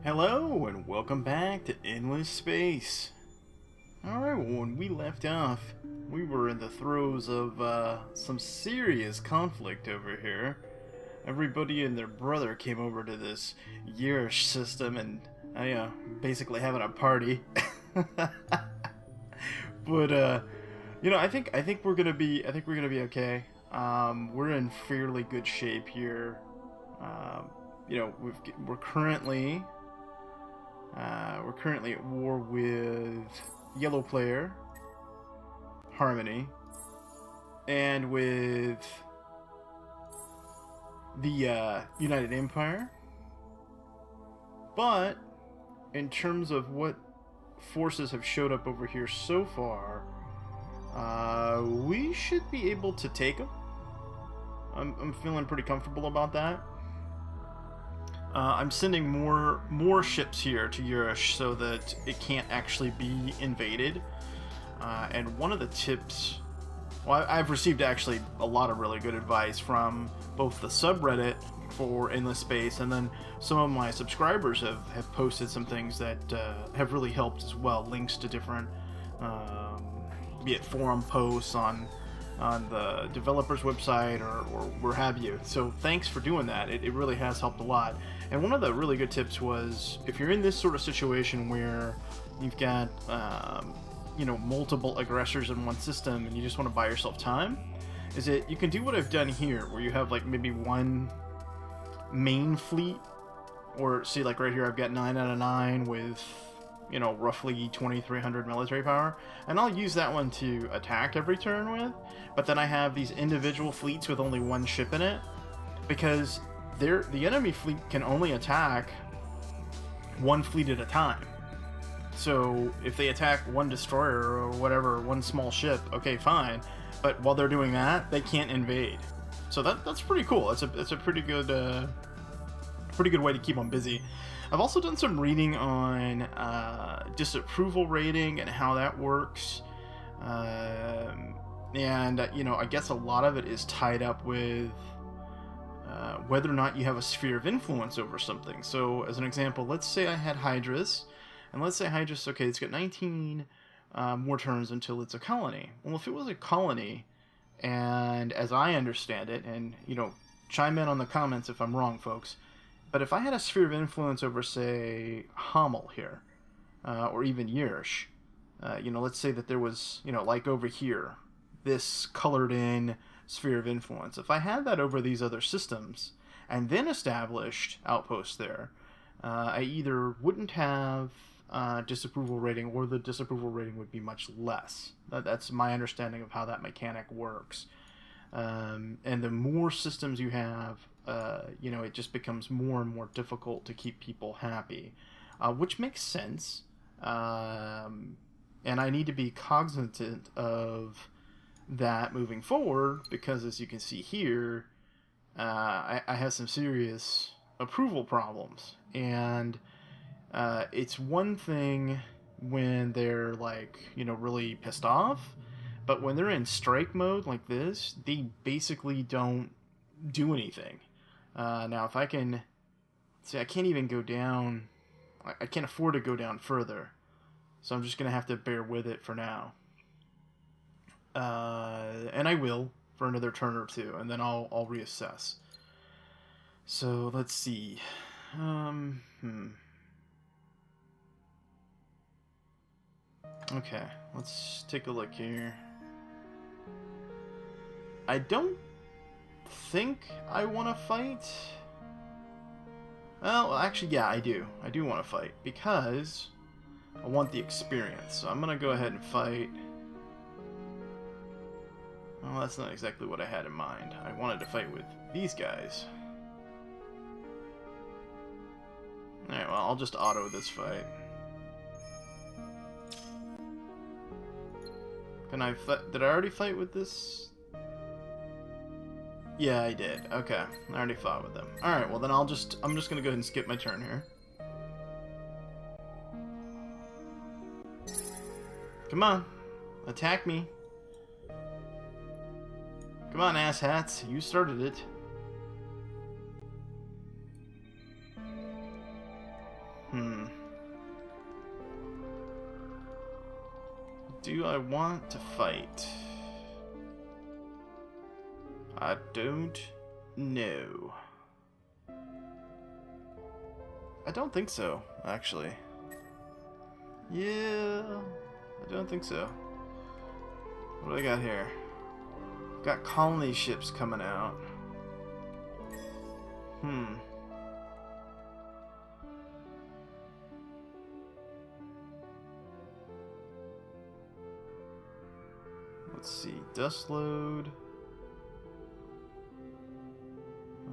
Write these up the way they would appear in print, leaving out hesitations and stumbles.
Hello and welcome back to Endless Space. Alright, well, when we left off, we were in the throes of some serious conflict over here. Everybody and their brother came over to this Yearish system and basically having a party. But I think we're gonna be okay. We're in fairly good shape here. We're currently at war with Yellow Player, Harmony, and with the United Empire. But in terms of what forces have showed up over here so far, we should be able to take them. I'm feeling pretty comfortable about that. I'm sending more ships here to Yearish so that it can't actually be invaded. And one of the tips, well, I've received actually a lot of really good advice from both the subreddit for Endless Space, and then some of my subscribers have posted some things that have really helped as well. Links to different, be it forum posts on the developer's website or where have you. So thanks for doing that. It really has helped a lot. And one of the really good tips was, if you're in this sort of situation where you've got multiple aggressors in one system and you just want to buy yourself time, is that you can do what I've done here, where you have like maybe one main fleet, or see, like right here I've got 9 out of 9 with roughly 2300 military power, and I'll use that one to attack every turn with. But then I have these individual fleets with only one ship in it, because the enemy fleet can only attack one fleet at a time. So if they attack one destroyer or whatever, one small ship, okay, fine. But while they're doing that, they can't invade. So that's pretty cool. It's a pretty good way to keep them busy. I've also done some reading on disapproval rating and how that works. I guess a lot of it is tied up with whether or not you have a sphere of influence over something. So, as an example, let's say I had Hydrus, and let's say Hydrus, okay, it's got 19 more turns until it's a colony. Well, if it was a colony, and as I understand it, and, chime in on the comments if I'm wrong, folks, but if I had a sphere of influence over, say, Hamel here, or even Yearish, let's say that there was, like over here, this colored-in sphere of influence. If I had that over these other systems, and then established outposts there, I either wouldn't have disapproval rating, or the disapproval rating would be much less. That's my understanding of how that mechanic works. And the more systems you have, it just becomes more and more difficult to keep people happy, which makes sense. And I need to be cognizant of that moving forward, because as you can see here, I have some serious approval problems. And it's one thing when they're like, really pissed off, but when they're in strike mode like this, they basically don't do anything. Now, if I can see, I can't even go down. I can't afford to go down further, so I'm just gonna have to bear with it for now. And I will for another turn or two, and then I'll reassess. So let's see. Okay, let's take a look here. I don't think I want to fight. Well, actually, yeah, I do. I do want to fight, because I want the experience. So I'm going to go ahead and fight. Well, that's not exactly what I had in mind. I wanted to fight with these guys. Alright, well, I'll just auto this fight. Can I fight? Did I already fight with this? Yeah, I did. Okay, I already fought with them. Alright, well then I'm just gonna go ahead and skip my turn here. Come on, attack me. Come on, asshats, you started it. Do I want to fight? I don't know. I don't think so, actually. Yeah, I don't think so. What do I got here? Got colony ships coming out. Let's see. Dust load.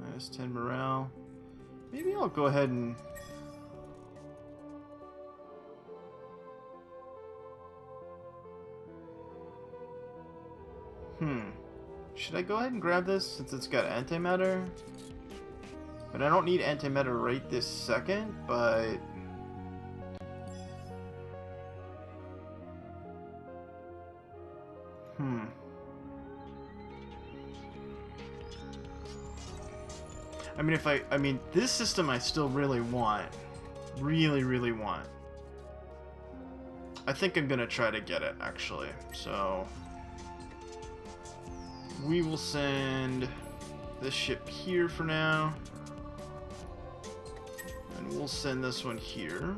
-10 morale. Maybe I'll go ahead and... Should I go ahead and grab this since it's got antimatter? But I don't need antimatter right this second, but... I mean, this system I still really want. Really want. I think I'm gonna try to get it, actually. So... we will send this ship here for now. And we'll send this one here.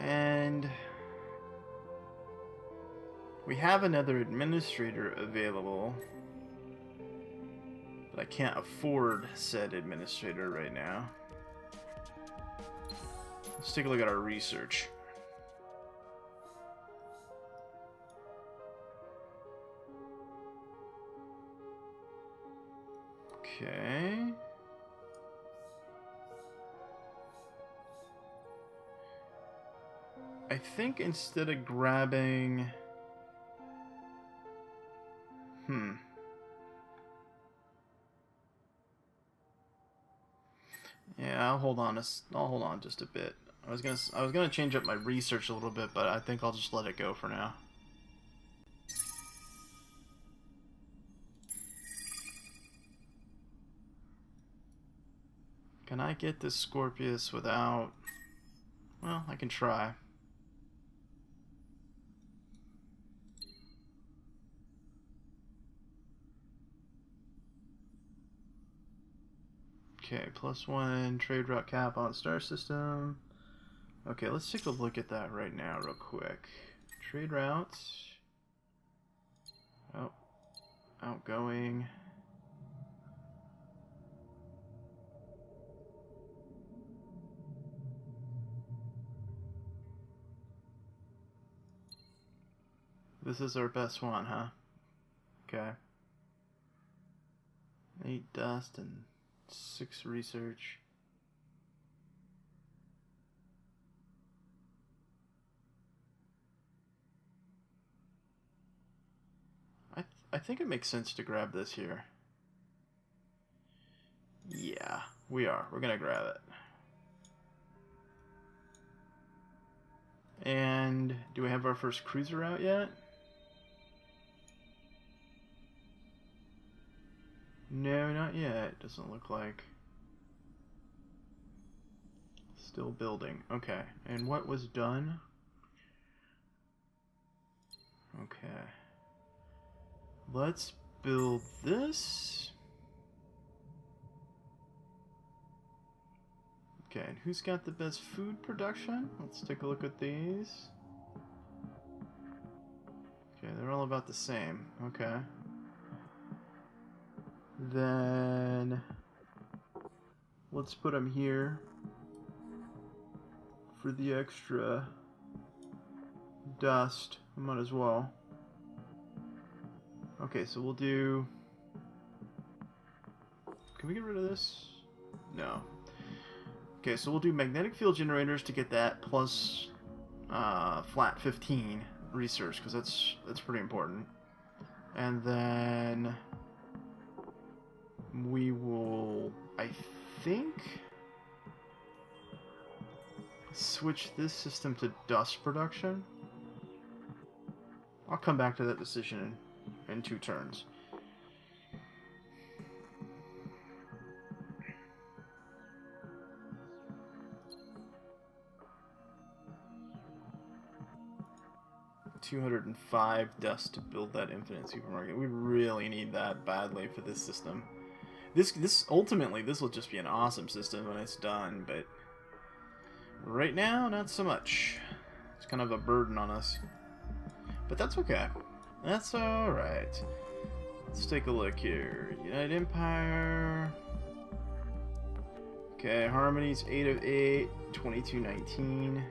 And we have another administrator available, but I can't afford said administrator right now. Let's take a look at our research. Okay. I think instead of grabbing... Yeah, I'll hold on just a bit. I was gonna change up my research a little bit, but I think I'll just let it go for now. Can I get this Scorpius without... Well, I can try. Okay, +1 trade route cap on star system. Okay, let's take a look at that right now real quick. Trade routes. Oh, outgoing. This is our best one, huh? Okay. 8 dust and 6 research. I think it makes sense to grab this here. Yeah, we are. We're gonna grab it. And do we have our first cruiser out yet? No, not yet. Doesn't look like. Still building. Okay. And what was done? Okay. Let's build this. Okay, and who's got the best food production? Let's take a look at these. Okay, they're all about the same. Okay. Then let's put them here for the extra dust. I might as well. Okay, so we'll do... Can we get rid of this? No. Okay, so we'll do magnetic field generators to get that plus flat 15 research, because that's pretty important. And then we will, I think, switch this system to dust production. I'll come back to that decision in 2 turns. 205 dust to build that infinite supermarket. We really need that badly for this system. This ultimately, this will just be an awesome system when it's done, but right now, not so much. It's kind of a burden on us. But that's okay. That's alright. Let's take a look here. United Empire. Okay, Harmony's 8 of 8, 2219.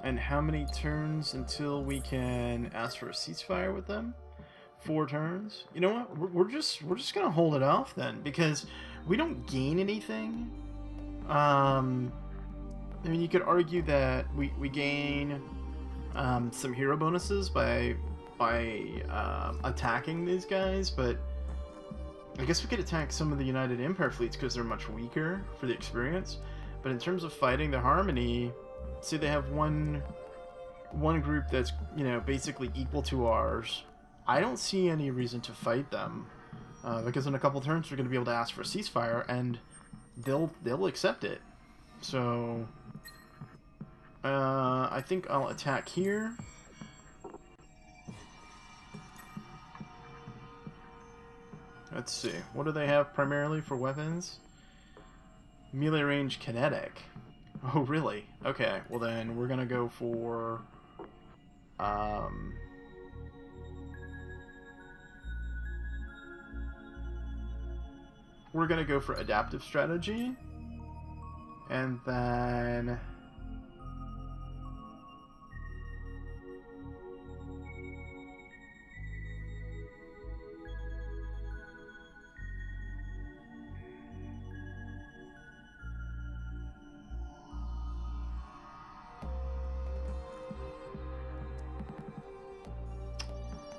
And how many turns until we can ask for a ceasefire with them? 4 turns. You know what? We're just gonna hold it off then, because we don't gain anything. I mean, you could argue that we gain some hero bonuses by attacking these guys, but I guess we could attack some of the United Empire fleets because they're much weaker for the experience. But in terms of fighting the Harmony, see, they have one group that's, you know, basically equal to ours. I don't see any reason to fight them, because in a couple turns we're going to be able to ask for a ceasefire, and they'll accept it. So I think I'll attack here. Let's see. What do they have primarily for weapons? Melee range kinetic. Oh, really? Okay, well then we're gonna go for adaptive strategy, and then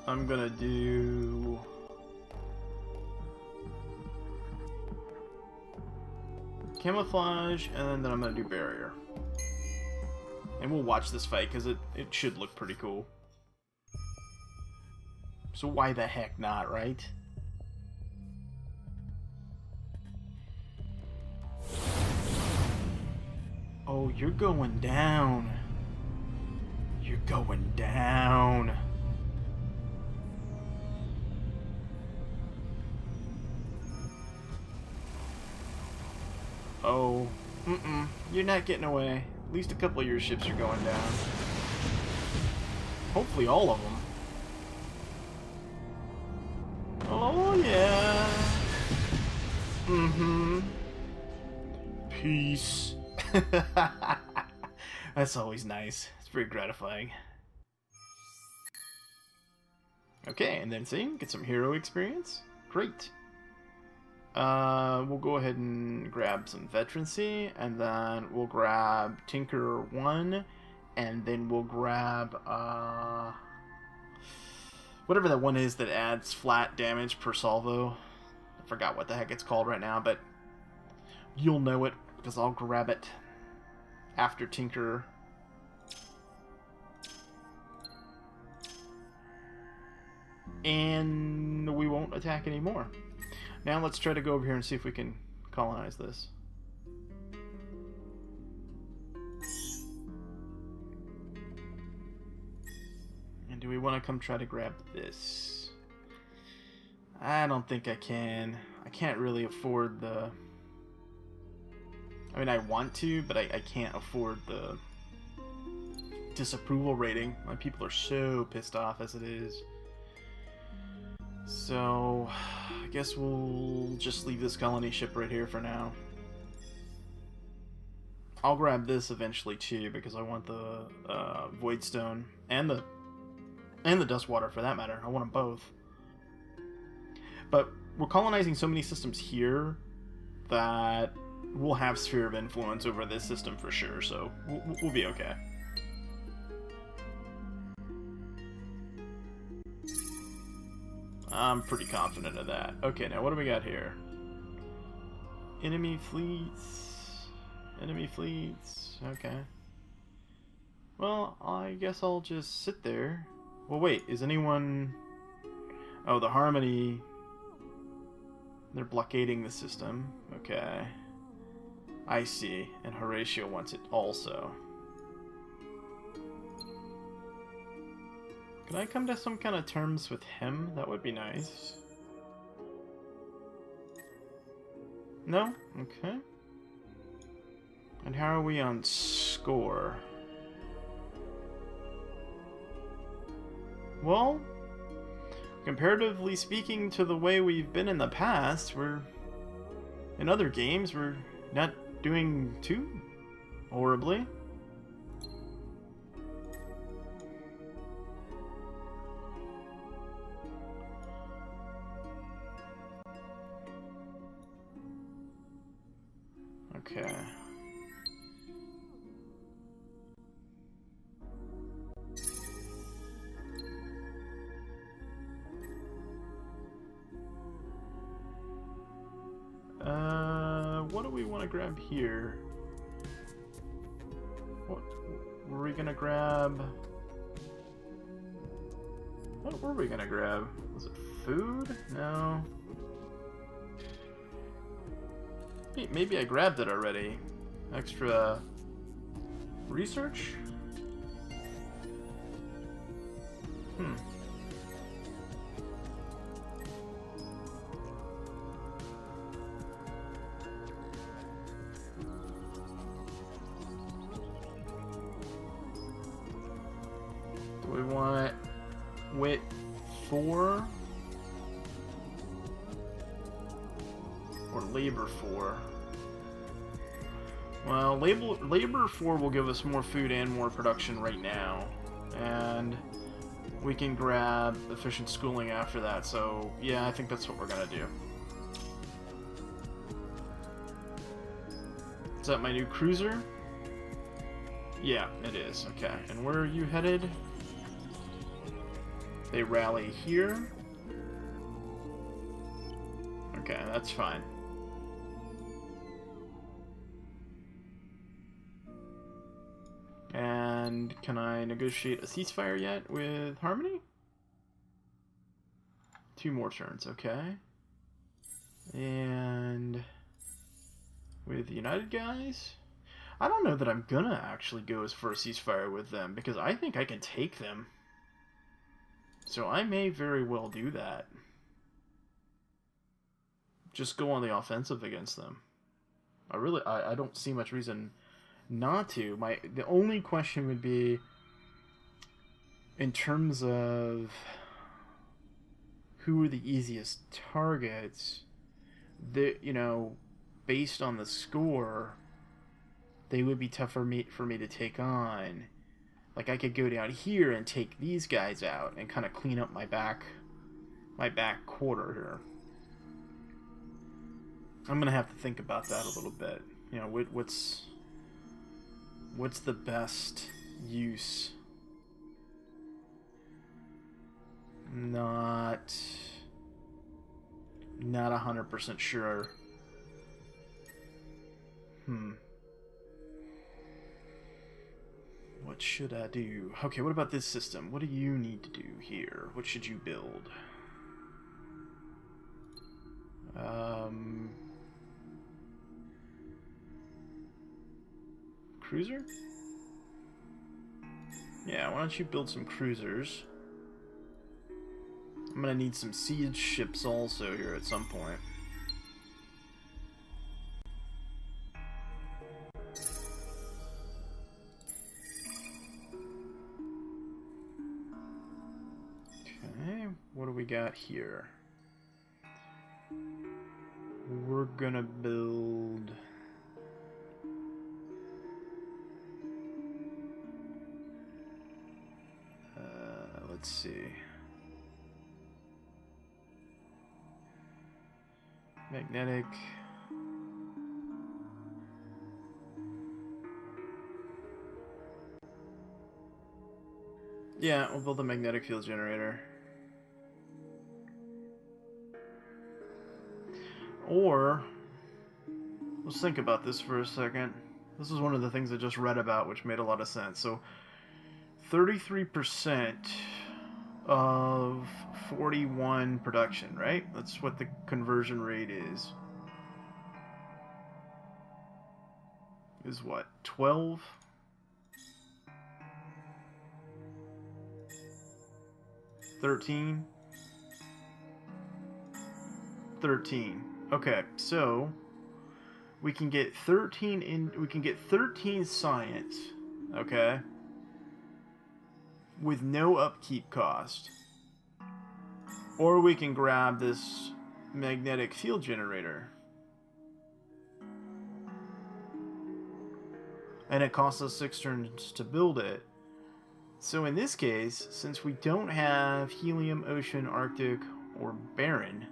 I'm gonna do camouflage, and then I'm gonna do barrier. And we'll watch this fight, because it should look pretty cool. So why the heck not, right? Oh, you're going down. You're going down. Oh, you're not getting away. At least a couple of your ships are going down. Hopefully all of them. Oh, yeah. Peace. That's always nice. It's very gratifying. Okay, and then see, get some hero experience. Great. We'll go ahead and grab some veterancy, and then we'll grab Tinker 1, and then we'll grab, whatever that one is that adds flat damage per salvo. I forgot what the heck it's called right now, but you'll know it, because I'll grab it after Tinker. And we won't attack anymore. Now let's try to go over here and see if we can colonize this. And do we want to come try to grab this? I don't think I can. I can't really afford the... I mean, I want to, but I can't afford the disapproval rating. My people are so pissed off as it is. So, I guess we'll just leave this colony ship right here for now. I'll grab this eventually too, because I want the Voidstone and the Dustwater for that matter. I want them both. But we're colonizing so many systems here that we'll have Sphere of Influence over this system for sure, so we'll be okay. I'm pretty confident of that. Okay, now what do we got here? Enemy fleets. Enemy fleets. Okay. Well, I guess I'll just sit there. Well, wait, is anyone... Oh, the Harmony... They're blockading the system. Okay. I see. And Horatio wants it also. Can I come to some kind of terms with him? That would be nice. No? Okay. And how are we on score? Well, comparatively speaking to the way we've been in the past, in other games, we're not doing too horribly. Okay. What do we want to grab here? What were we gonna grab? What were we gonna grab? Was it food? No. Maybe I grabbed it already. Extra research? Do we want wit 4? Or labor 4? Well, labor 4 will give us more food and more production right now. And we can grab efficient schooling after that. So, yeah, I think that's what we're gonna do. Is that my new cruiser? Yeah, it is. Okay. And where are you headed? They rally here. Okay, that's fine. And can I negotiate a ceasefire yet with Harmony? 2 more turns, okay. And with the United guys? I don't know that I'm gonna actually go as for a ceasefire with them, because I think I can take them. So I may very well do that. Just go on the offensive against them. I don't see much reason not to. The only question would be in terms of who are the easiest targets. Based on the score, they would be tough for me to take on. Like, I could go down here and take these guys out and kind of clean up my back quarter here. I'm gonna have to think about that a little bit. What's the best use? Not 100% sure. What should I do? Okay, what about this system? What do you need to do here? What should you build? Cruiser? Yeah, why don't you build some cruisers? I'm gonna need some siege ships also here at some point. Okay, what do we got here? We're gonna build... let's see. Magnetic. Yeah, we'll build a magnetic field generator. Or, let's think about this for a second. This is one of the things I just read about, which made a lot of sense. So, 33% of 41 production, right? That's what the conversion rate is. Is what? 12? 13? 13. Okay, so we can get 13 science, okay? With no upkeep cost. Or we can grab this magnetic field generator. And it costs us 6 turns to build it. So in this case, since we don't have helium, ocean, Arctic, or barren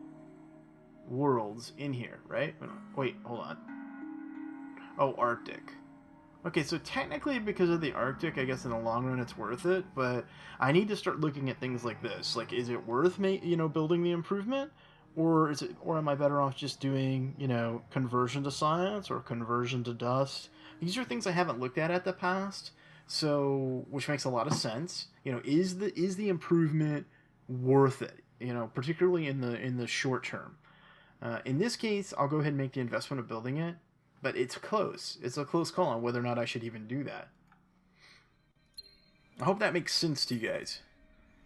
worlds in here, right? Wait, hold on. Oh, Arctic. Okay, so technically because of the Arctic, I guess in the long run it's worth it, but I need to start looking at things like this. Like, is it worth building the improvement? Or am I better off just doing, conversion to science or conversion to dust? These are things I haven't looked at the past, so which makes a lot of sense. Is the improvement worth it? Particularly in the short term. In this case, I'll go ahead and make the investment of building it, but it's close. It's a close call on whether or not I should even do that. I hope that makes sense to you guys,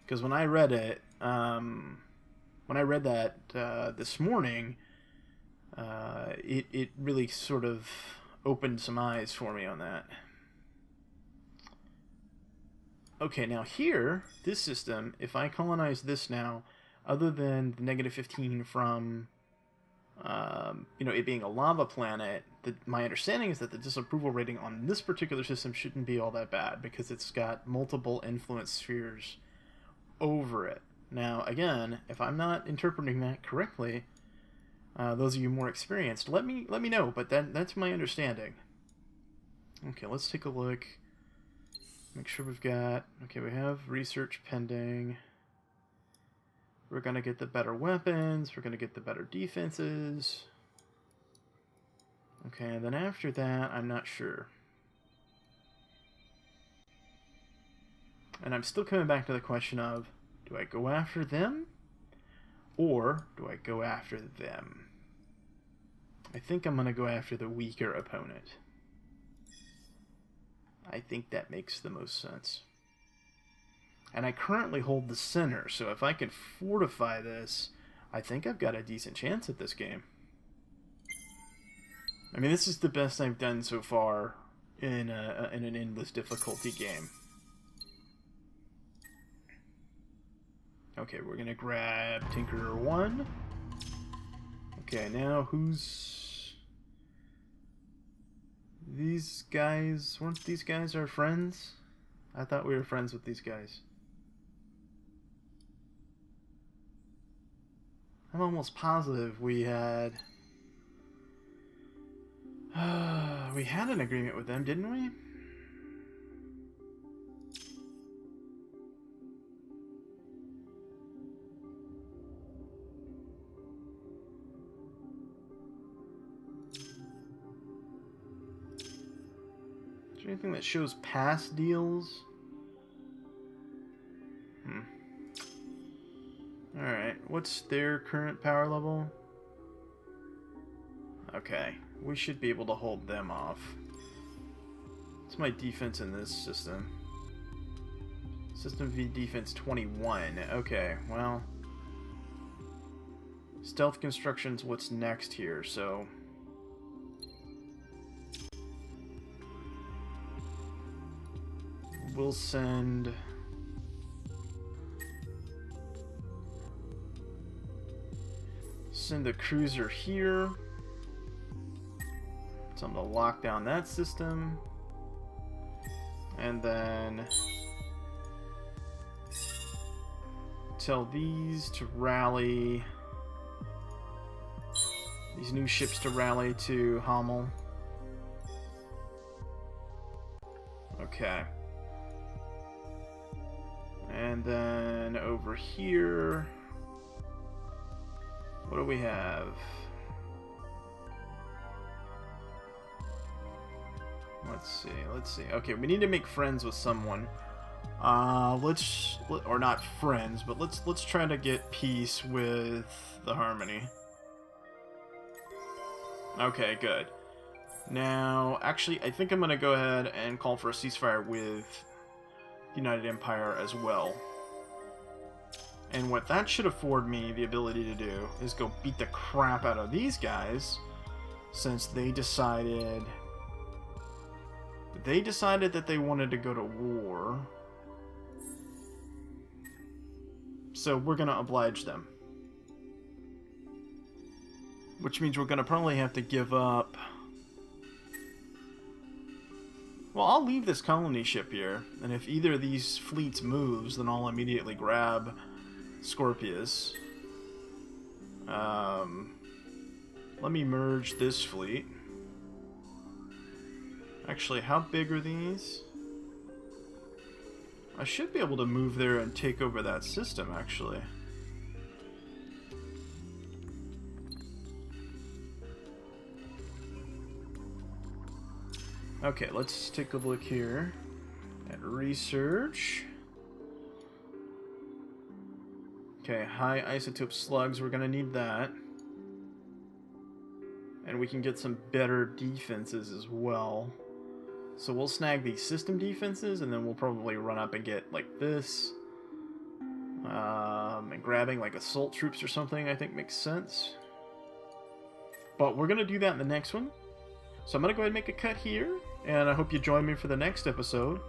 because when I read it, this morning, it really sort of opened some eyes for me on that. Okay, now here, this system, if I colonize this now, other than the negative 15 from, it being a lava planet, my understanding is that the disapproval rating on this particular system shouldn't be all that bad, because it's got multiple influence spheres over it. Now, again, if I'm not interpreting that correctly, those of you more experienced, let me know, but that's my understanding. Okay, let's take a look. Make sure we have research pending. We're going to get the better weapons. We're going to get the better defenses. Okay, and then after that, I'm not sure. And I'm still coming back to the question of, do I go after them? Or do I go after them? I think I'm going to go after the weaker opponent. I think that makes the most sense. And I currently hold the center, so if I can fortify this, I think I've got a decent chance at this game. I mean, this is the best I've done so far in an endless difficulty game. Okay, we're gonna grab Tinkerer 1. Okay, now who's... These guys... Weren't these guys our friends? I thought we were friends with these guys. I'm almost positive we had... we had an agreement with them, didn't we? Is there anything that shows past deals? Alright, what's their current power level? Okay, we should be able to hold them off. What's my defense in this system? System V defense 21. Okay, well... Stealth construction's what's next here, so... We'll send... Send a cruiser here. So I'm going to lock down that system. And then... tell these to rally... These new ships to rally to Hamel. Okay. And then over here... What do we have? Let's see. Okay, we need to make friends with someone. Or not friends, but let's try to get peace with the Harmony. Okay, good. Now, actually, I think I'm gonna go ahead and call for a ceasefire with United Empire as well. And what that should afford me the ability to do is go beat the crap out of these guys, since they decided that they wanted to go to war. So we're gonna oblige them. Which means we're gonna probably have to give up... Well, I'll leave this colony ship here, and if either of these fleets moves, then I'll immediately grab Scorpius. Let me merge this fleet. Actually, how big are these? I should be able to move there and take over that system, actually. Okay, let's take a look here at research. Okay, high isotope slugs, we're gonna need that. And we can get some better defenses as well. So we'll snag these system defenses, and then we'll probably run up and get like this. And grabbing like assault troops or something, I think makes sense. But we're gonna do that in the next one. So I'm gonna go ahead and make a cut here, and I hope you join me for the next episode.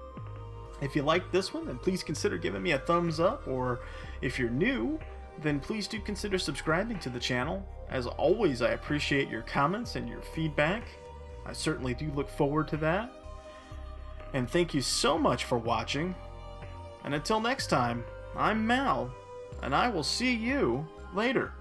If you like this one, then please consider giving me a thumbs up, or if you're new, then please do consider subscribing to the channel. As always, I appreciate your comments and your feedback. I certainly do look forward to that. And thank you so much for watching. And until next time, I'm Mal, and I will see you later.